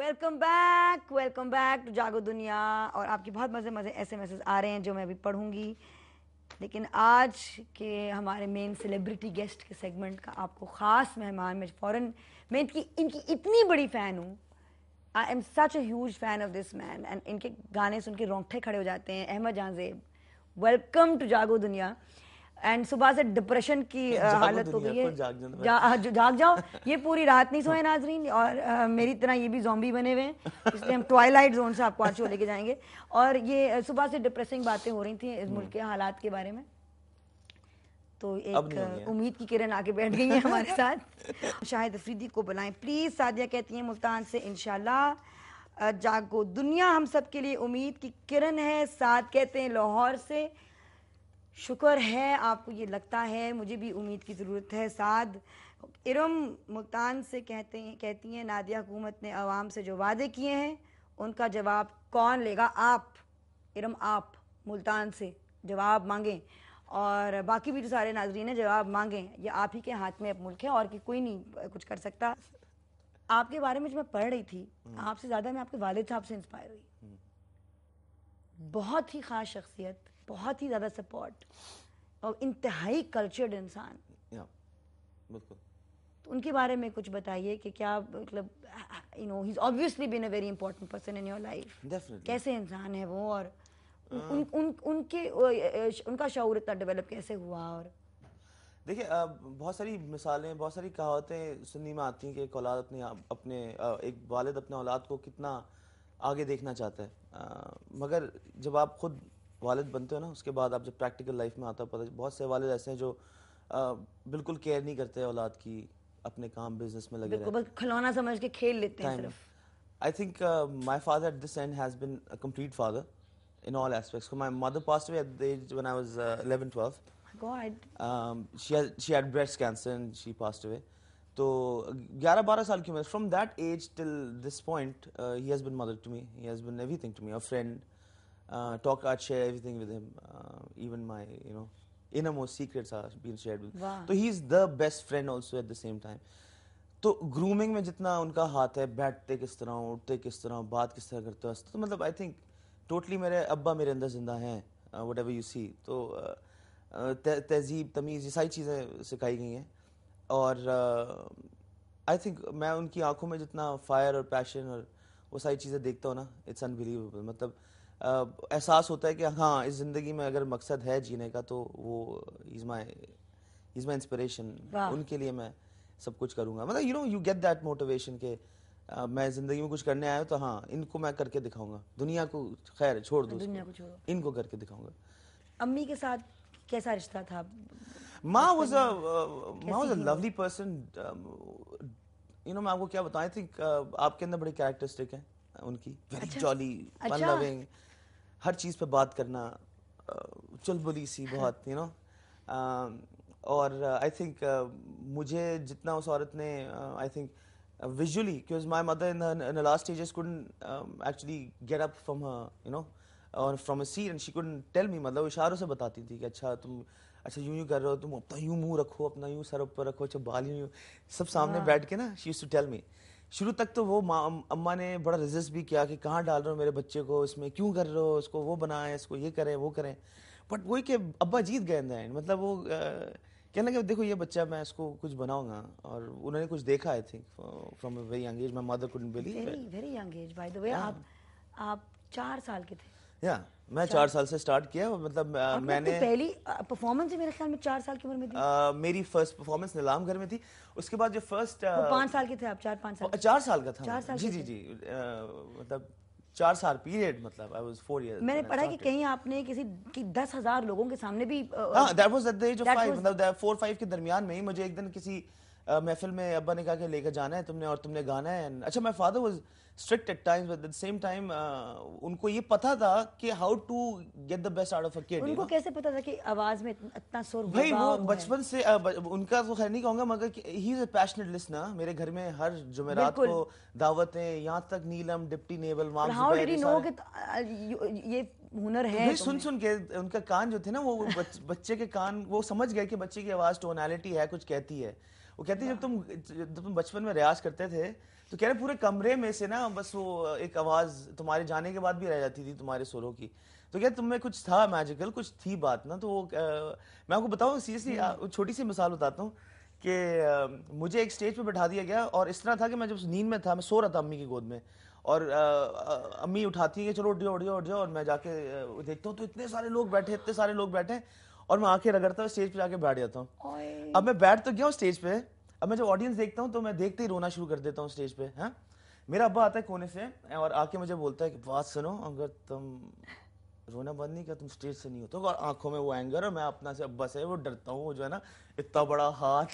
Welcome back to जागो दुनिया। और आपकी बहुत मज़े ऐसे मैसेज आ रहे हैं जो मैं अभी पढ़ूंगी, लेकिन आज के हमारे मेन सेलिब्रिटी गेस्ट के सेगमेंट का आपको ख़ास मेहमान, मैं इनकी इतनी बड़ी फ़ैन हूँ। I am such a huge fan of this man and इनके गाने सुन के रोंगटे खड़े हो जाते हैं। अहमद जान ज़ेब, वेलकम टू जागो दुनिया। एंड सुबह से डिप्रेशन की हालत हो गई है। जाग जाओ, ये पूरी रात नहीं सोए नाजरीन, और मेरी तरह ये भी ज़ॉम्बी बने हुए हैं, इसलिए हम ट्वाइलाइट जोन से आपको आज शो लेके जाएंगे। और ये सुबह से डिप्रेसिंग बातें हो रही थी इस मुल्क के हालात के बारे में, तो एक उम्मीद की किरण आके बैठ गई है हमारे साथ। शाहिद अफरीदी को बुलाएं प्लीज। सादिया कहती हैं मुल्तान से इंशाल्लाह। जागो दुनिया हम सब के लिए उम्मीद की किरण है। साथ कहते हैं लाहौर से, शुक्र है आपको ये लगता है, मुझे भी उम्मीद की ज़रूरत है। साद इरम मुल्तान से कहती हैं नादिया हुकूमत ने अवाम से जो वादे किए हैं उनका जवाब कौन लेगा? आप इरम, आप मुल्तान से जवाब मांगें, और बाकी भी जो सारे नाजरीन हैं जवाब मांगें। ये आप ही के हाथ में अब मुल्क है और कि कोई नहीं कुछ कर सकता। आपके बारे में जो मैं पढ़ रही थी, आपसे ज़्यादा मैं आपके वालिद साहब से इंस्पायर हुई। बहुत ही ख़ास शख्सियत, बहुत ही ज़्यादा सपोर्ट और इंतहाई कल्चर्ड इंसान। बिल्कुल। तो उनके बारे में कुछ बताइए कि क्या मतलब, you know, he is obviously been a very important person in your life. Definitely. कैसे इंसान है वो, और उनका शऊर इतना डेवलप कैसे हुआ? और देखिए, बहुत सारी मिसालें, बहुत सारी कहावतें सुनने में आती हैं कि एक औलाद एक वालिद अपने औलाद को कितना आगे देखना चाहता है। मगर जब आप खुद वालिद बनते हो ना, उसके बाद आप जब प्रैक्टिकल लाइफ में आता है पता, बहुत से वालिद ऐसे हैं जो बिल्कुल केयर नहीं करते औलाद की, अपने काम बिजनेस में लगे रहते हैं, बस खिलौना समझ के खेल लेते हैं सिर्फ। I think my father at this end has been a complete father in all aspects. So my mother passed away at the age when I was 11, 12. God. She had breast cancer and she passed away. तो 11-12 साल की उम्र, from that age till this point, he has been mother to me. He has been everything to me. A friend, I'd share everything with him. Even my, innermost secrets are being shared with him. Wow. So he's the best friend also at the same time. तो grooming में जितना उनका हाथ है, बैठते किस तरह, उठते किस तरह, बात किस तरह करते हो, तो मतलब आई थिंक टोटली मेरे अब्बा मेरे अंदर जिंदा हैं। व्हाटएवर यू सी, तो तहजीब, तमीज़, ये सारी चीज़ें सिखाई गई हैं। और आई थिंक मैं उनकी आंखों में जितना फायर और पैशन और वो सारी चीज़ें देखता हूँ ना, इट्स अनबिलीवेबल। मतलब एहसास होता है कि हाँ, इस ज़िंदगी में अगर मकसद है जीने का तो वो इज़ माई इंस्पिरेशन। उनके लिए मैं सब कुछ करूंगा। मतलब यू गेट दैट मोटिवेशन के मैं जिंदगी में कुछ करने आया हूं तो हाँ, इनको मैं करके दिखाऊंगा। दुनिया को खैर छोड़ दो, दुनिया को छोड़ो, इनको करके दिखाऊंगा। अम्मी के साथ कैसा रिश्ता था? माँ was a lovely person. मैं आपको क्या बताऊं, आई थिंक आपके अंदर बड़ी कैरेक्टरिस्टिक है उनकी, वेरी जॉली, फन लविंग, हर चीज पे बात करना, चुलबुली सी बहुत, और आई थिंक मुझे जितना उस औरत ने, I think visually, because my mother in the last stages couldn't actually get up from her, or from a seat, and she couldn't tell me, मतलब इशारों से बताती थी कि अच्छा तुम यूं कर रहे हो, तुम अपना यूं मुंह रखो, अपना यूं सर ऊपर रखो, अच्छा बाल यूं, सब सामने बैठ के ना, she used to tell me. शुरू तक तो वो अम्मा ने बड़ा रेजिस्ट भी किया कि कहाँ डाल रहे हो मेरे बच्चे को, इसमें क्यों कर रहे हो, इसको वो बनाए, इसको ये करें वो करें, बट वही कि अब्बा जीत गए इन द एंड। मतलब वो कहने लगे देखो ये बच्चा, मैं इसको कुछ बनाऊंगा, और उन्होंने कुछ देखा, I think from a very young age. My mother couldn't believe, very young as by the way. आप 4 साल के थे? या मैं 4 साल से स्टार्ट किया। मतलब मैंने पहली परफॉर्मेंस मेरे ख्याल में 4 साल की उम्र में थी। मेरी फर्स्ट परफॉर्मेंस नीलाम घर में थी। उसके बाद जो फर्स्ट 5 साल के थे आप? 4-5 साल? 4 साल का था। 4 साल जी जी जी, मतलब 4 साल पीरियड, मतलब आई वाज 4 इयर्स। मैंने पढ़ा कि कहीं आपने किसी 10,000 लोगों के सामने भी, हाँ, that was at the age of 5, मतलब 4-5 के दरमियान में ही मुझे एक दिन किसी महफिल में अब्बा ने कहा कि लेकर जाना है तुमने, और तुमने गाना है। अच्छा, my father was strict at times, but at the same time उनको ये पता था कि how to get the best out of a kid. उनको कैसे पता था कि आवाज में इतना सुर होगा? भाई वो बचपन से, उनका तो खैर नहीं कहूंगा, मगर he is a passionate listener. मेरे घर में हर जुमेरात को दावतें, यहाँ तक नीलम, डिप्टी नेवल, माम हाउ डिड ही नो कि ये हुनर है? भाई सुन सुन के उनका कान जो थे ना, वो बच्चे के कान, वो समझ गए कि बच्चे की आवाज टोनैलिटी है, कुछ कहती है। वो कहती जब तुम बचपन में रियाज करते थे तो कह रहे पूरे कमरे में से ना बस वो एक आवाज तुम्हारे जाने के बाद भी रह जाती थी तुम्हारे सुरों की। तो क्या तुम में कुछ था मैजिकल, कुछ थी बात ना। तो वो मैं आपको बताऊं सीरियसली, छोटी सी मिसाल बताता हूँ कि मुझे एक स्टेज पे बैठा दिया गया और इस तरह था कि मैं जब नींद में था, मैं सो रहा था अम्मी की गोद में, और अम्मी उठाती है कि चलो उठ जाओ उठ जाओ उठ जाओ, और मैं जाके देखता हूँ तो इतने सारे लोग बैठे, इतने सारे लोग बैठे, और मैं आंखें रगड़ता हूँ स्टेज पे जाके बैठ जाता हूँ। अब मैं बैठ तो गया हूँ स्टेज पे, अब मैं जब ऑडियंस देखता हूँ तो मैं देखते ही रोना शुरू कर देता हूँ स्टेज पे। हाँ, मेरा अब्बा आता है कोने से और आके मुझे बोलता है कि बात सुनो, अगर तुम रोना बंद नहीं किया तुम स्टेज से नहीं होते। और आंखों में वो एंगर, और मैं अपना से अब्बा से वो डरता हूँ, वो जो है ना इतना बड़ा हाथ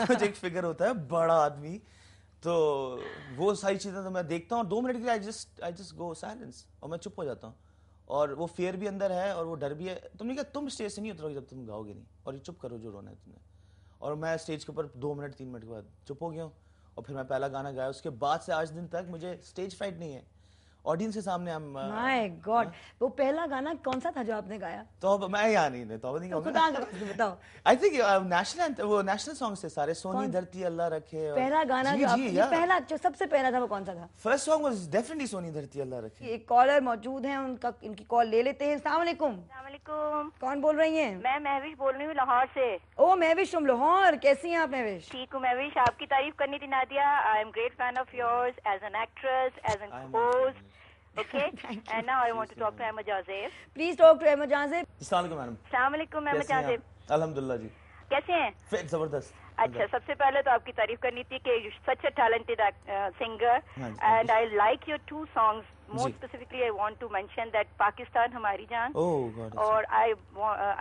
मुझे एक फिगर होता है बड़ा आदमी, तो वो सारी चीजें तो मैं देखता हूँ और 2 मिनट के लिए आई जस्ट गो साइलेंस, और मैं चुप हो जाता हूँ। और वो फियर भी अंदर है और वो डर भी है। तुमने कहा तुम स्टेज से नहीं उतरोगे जब तुम गाओगे नहीं, और ये चुप करो जो रोना है तुमने। और मैं स्टेज के ऊपर 2 मिनट 3 मिनट के बाद चुप हो गया हूँ, और फिर मैं पहला गाना गाया। उसके बाद से आज दिन तक मुझे स्टेज फ्राइट नहीं है, ऑडियंस के सामने हम। माय गॉड, वो पहला गाना कौन सा था जो आपने गाया? तो मैं यहाँ नहीं तो नहीं खुदा का वास्ते बताओ। आई थिंक नेशनल सॉन्ग्स थे सारे, सोनी धरती अल्लाह रखे। पहला गाना जो आपने, पहला जो सबसे पहला था वो कौन सा था? फर्स्ट सॉन्ग वाज डेफिनेटली सोनी धरती अल्लाह रखे। एक कॉलर मौजूद हैं, उनका इनकी कॉल ले लेते हैं। अस्सलाम वालेकुम। कौन बोल रही हैं? मैं महविश बोल रही हूँ लाहौर से। ओ महविश, तुम लाहौर, कैसी हैं आप महविश? ठीक हूँ महविश, आपकी तारीफ करनी थी Nadia. I am great fan of yours as an actress, as an host. Okay, and now I want to talk to Emma Jazeb. Please talk to Emma Jazeb. अस्सलाम वालेकुम मैडम। अस्सलाम वालेकुम Emma Jazeb। अल्हम्दुलिल्लाह जी। कैसे हैं? फिट जबरदस्त। अच्छा, सबसे पहले तो आपकी तारीफ करनी थी कि you such a talented singer, and I like your 2 songs. More specifically, I want to mention that Pakistan हमारी जान, और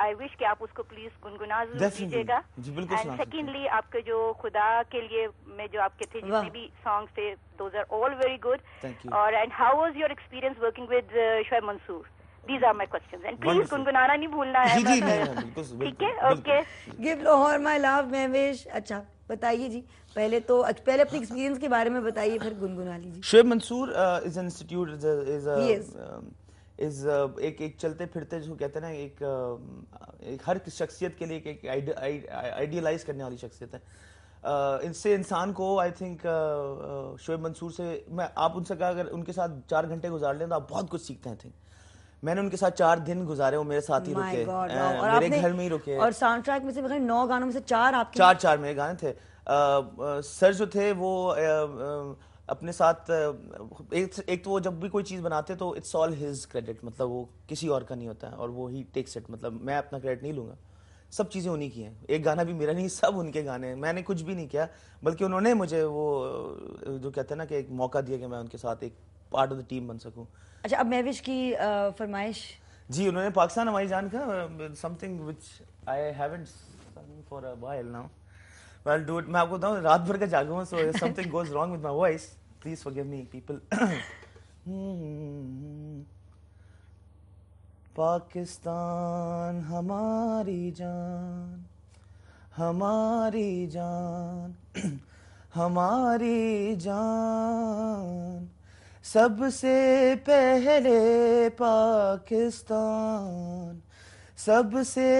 I wish कि आप उसको प्लीज गुनगुना जरूर दीजिएगा। एंड सेकेंडली आपके जो खुदा के लिए में जो आपके थे जितने भी सॉन्ग्स थे, those are all very good. और and how was your experience working with Shoaib Mansoor? These are my questions. And please गुनगुनाना नहीं भूलना है। ठीक है, okay. Give Lahore my love Mahwish. अच्छा बताइए जी, पहले अपनी एक्सपीरियंस के बारे में बताइए, फिर गुनगुना लीजिए। Shoaib Mansoor is an institute, is एक चलते फिरते जो कहते हैं ना, एक हर शख्सियत के लिए एक आइडियलाइज करने वाली शख्सियत है। इनसे इंसान को आई थिंक शोएब मंसूर से आप उनसे कहा अगर उनके साथ 4 घंटे गुजार लें तो आप बहुत कुछ सीखते हैं। मैंने उनके साथ 4 दिन गुजारे, वो मेरे साथ ही रुके, मेरे घर में ही रुके। और साउंड ट्रैक में से 9 गानों में से 4 आपके? 4 मेरे गाने थे। सर जो थे वो अपने साथ एक तो वो जब भी कोई चीज़ बनाते तो इट्स ऑल हिज क्रेडिट, मतलब वो किसी और का नहीं होता है, और वो ही टेक्स इट, मतलब मैं अपना क्रेडिट नहीं लूँगा, सब चीज़ें उन्हीं की हैं। एक गाना भी मेरा नहीं, सब उनके गाने हैं, मैंने कुछ भी नहीं किया, बल्कि उन्होंने मुझे वो जो कहते हैं ना कि एक मौका दिया कि मैं उनके साथ एक पार्ट ऑफ द टीम बन सकूँ। अच्छा, अब महविश की फरमाइश। जी, उन्होंने पाकिस्तान हमारी जान का something which I haven't sung for a while now, I'll do it. मैं आपको बताऊं रात भर का जागा हूं, so if something goes wrong with my voice, please forgive me, people. Pakistan हमारी जान, हमारी जान, हमारी जान, सबसे पहले पाकिस्तान, सबसे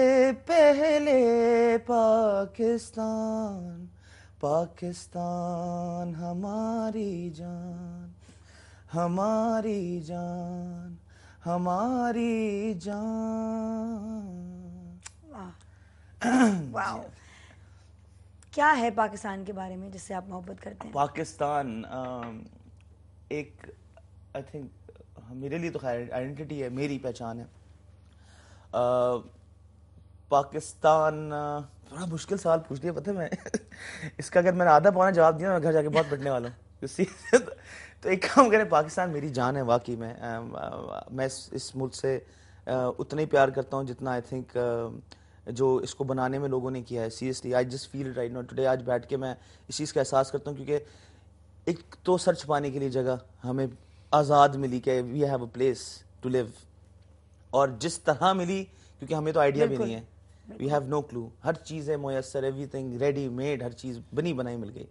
पहले पाकिस्तान, पाकिस्तान हमारी जान, हमारी जान, हमारी जान। वाह, क्या है पाकिस्तान के बारे में जिससे आप मोहब्बत करते हैं? पाकिस्तान एक आई थिंक मेरे लिए तो खैर आइडेंटिटी है, मेरी पहचान है। पाकिस्तान बड़ा मुश्किल सवाल पूछ लिया, पता है मैं इसका अगर मैंने आधा पौना जवाब दिया मैं घर जाके बहुत पिटने वाला हूँ। तो एक काम करें, पाकिस्तान मेरी जान है वाकई में। मैं इस मुल्क से उतना ही प्यार करता हूँ जितना आई थिंक जो इसको बनाने में लोगों ने किया है। Seriously I just feel right now today, आज बैठ के मैं इस चीज़ का एहसास करता हूँ, क्योंकि एक तो सर छुपाने के लिए जगह हमें आज़ाद मिली कि we have a place to live, और जिस तरह मिली, क्योंकि हमें तो आइडिया भी नहीं है, वी हैव नो क्लू, हर चीज़ है मुयसर, एवरीथिंग रेडी मेड, हर चीज़ बनी बनाई मिल गई।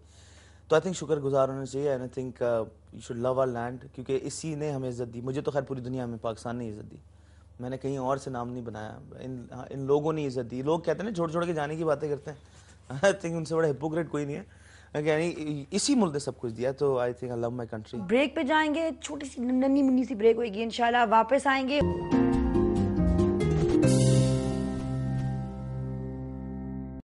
तो आई थिंक शुक्रगुजार होना चाहिए, and I think you should love our land, क्योंकि इसी ने हमें इज्जत दी। मुझे तो खैर पूरी दुनिया में पाकिस्तान ने इज्जत दी, मैंने कहीं और से नाम नहीं बनाया, इन लोगों ने इज्जत दी। लोग कहते हैं ना छोड़ छोड़ के जाने की बातें करते हैं, आई थिंक उनसे बड़ा हिपोक्रेट कोई नहीं है। यानी इसी मुल्क ने सब कुछ दिया, तो I think I love my country. Break पे जाएंगे, छोटी सी नन्ही मुन्नी सी ब्रेक होगी, इंशाल्लाह वापस आएंगे।